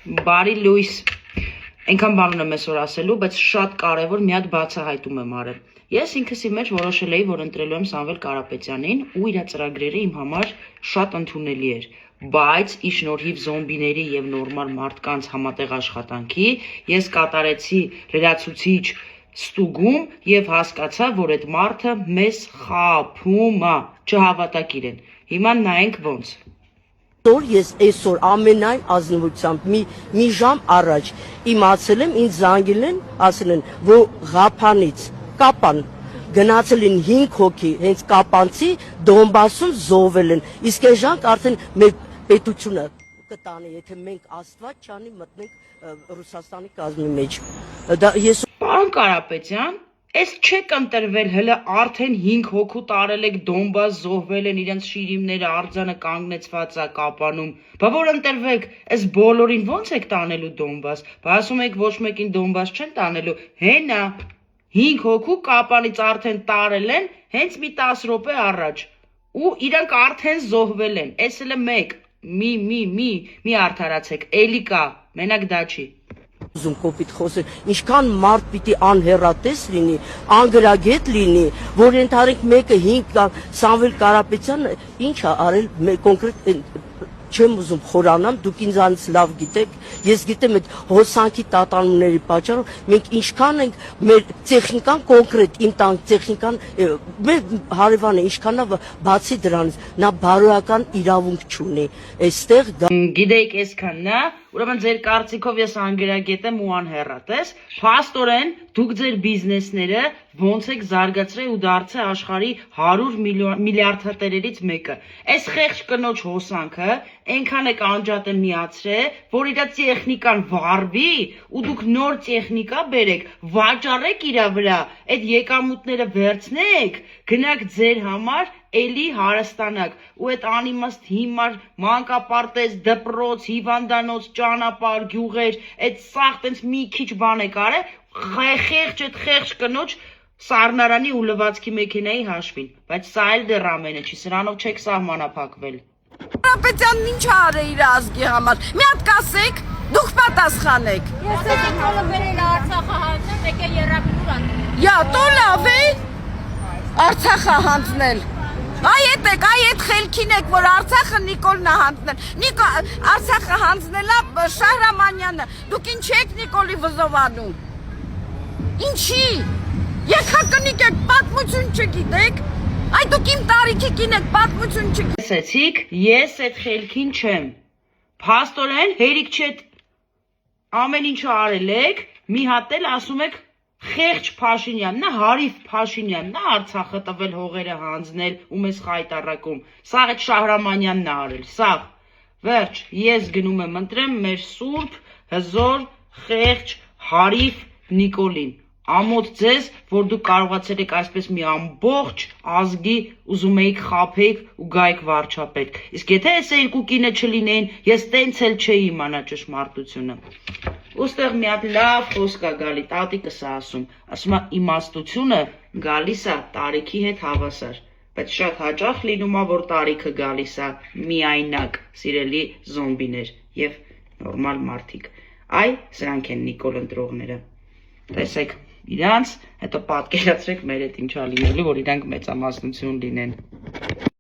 Բարի լույս, այնքան բան ունեմ այսօր ասելու, բայց շատ կարևոր մի հատ բացահայտում եմ արել։ Ես ինքսի մեջ որոշել էի, որ ընտրելու եմ Սամվել Կարապետյանին ու իր ծրագրերը իմ համար շատ ընդունելի էր, բայց ի շնորհիվ զոմբիների եւ նորմալ մարդկանց համատեղ աշխատանքի ես կատարեցի լրացուցիչ ստուգում եւ հասկացա, որ այդ մարդը մեզ խաբում է, չհավատակ իրեն։ Հիմա նայենք ոնց։ Ես այսօր ամենայն ազնվությամբ մի ժամ առաջ իմացել եմ, ինձ զանգել են, ասել են, որ Ղափանից Կապան գնացել են 5 հոգի, հենց Կապանցի Դոնբասում զոհվել են, իսկ այս ժամանակ արդեն մեր պետությունը կտանի, եթե մենք Աստված չանի մտնենք Ռուսաստանի կազմի մեջ։ Պարոն Կարապետյան, Ես չեք ընտրվել, հələ արդեն 5 հոգու տարել եք Դոնբաս, զոհվել են իրենց շիրիմները, արձանը կանգնեցված է Կապանում։ Բա որ ընտրվեք, այս բոլորին ո՞նց եք տանելու Դոնբաս։ Բա ասում եք ոչ մեկին Դոնբաս չեն տանելու։ Հենա 5 հոգու Կապանից արդեն տարել են, հենց մի 10 րոպե առաջ։ Ու իրանք արդեն զոհվել են։ Էս էլ է մեկ։ Մի արդարացեք, էլի կա, մենակ դա չի։ Ուզում կոպիտ խոսել, ինչքան մարդ պիտի անհեռատես լինի, անգրագետ լինի, որ ընդհանրենք մեկը 5 Սամվել Կարապետյանը ինչ է արել կոնկրետ չեմ ուզում խորանամ, դուք ինձանից լավ գիտեք, ես գիտեմ այդ հոսանքի տատանումների պատճառով մենք ինչքան ենք մեր տեխնիկան կոնկրետ իմ տան տեխնիկան մեր հարևանը ինչքան է բացի դրանից նա բարոյական իրավունք չունի այստեղ գիտեք այսքանն է ուրեմն ձեր կարծիքով ես անգրագետ եմ ու անհեռատես փաստորեն դուք ձեր բիզնեսները ոնց եք զարգացրել ու դարձել աշխարհի 100 միլիարդատերերից մեկը այս խեղճ կնոջ հոսանքը այնքան եք անջատել միացրել որ իր տեխնիկան վառվի ու դուք նոր տեխնիկա բերեք վաճառեք իր վրա այդ եկամուտները վերցնեք գնաք ձեր համար էլի հարստանակ ու այդ անիմաստ հիմար մանկապարտեզ դպրոց հիվանդանոց ճանապարհ գյուղեր այդ սաղ տենց մի քիչ բան եք արել խեղճ կնոջ սառնարանի ու լվացքի մեքենայի հաշվին բայց սա էլ դեռ ամենը չի սրանով չեք սահմանափակվել Կարապետյանն ինչ արել իր ազգի համար մի հատ կասեք դուք պատասխանեք ես եմ հոլը վերել Արցախը հանձնել եկե երրապետան Յա տո լավ է Արցախը հանձնել Այդ խելքին եք, որ Արցախը Նիկոլն է հանձնել Արցախը հանձնելա Շահրամանյանը Դուք ինչ եք Նիկոլի վզովանում Ինչի Եկակնիկ եք, պատմություն չգիտեք Այդ դուք իմ տարիքի կին եք, պատմություն չգիտեք Ասեցիք, ես այդ խելքին չեմ Փաստորեն հերիք չէ ամեն ինչը արել եք մի հատ էլ ասում եք Խեղճ Փաշինյանն է, Հարիվ Փաշինյանն է Արցախը տվել հողերը հանձնել ու մեզ խայտառակում։ Սաղ այդ Շահրամանյանն է արել, սաղ։ Վերջ, ես գնում եմ ընտրեմ մեր սուրբ, հզոր, խեղճ, Հարիվ Նիկոլին։ Ամոթ ձեզ, որ դուք կարողացել եք այսպես մի ամբողջ ազգի ուզում եք խաբեք ու գայք վարչապետ։ Իսկ եթե այս երկու կինը չլինեին, ես տենց էլ չէի իմանա ճշմարտությունը։ Ոստեղ մի հատ լավ խոսք է գալի, տատիկս է ասում է իմաստությունը գալիս է տարիքի հետ հավասար, բայց շատ հաճախ լինում է, որ տարիքը գալիս է միայնակ, սիրելի զոմբիներ և նորմալ մարդիկ, այ սրանք են Նիկոլ ընտրողները, տեսեք իրանց, հետո պատկերացրեք մեր հետ ինչա լինելու, որ իրանք մեծամասնություն լինեն։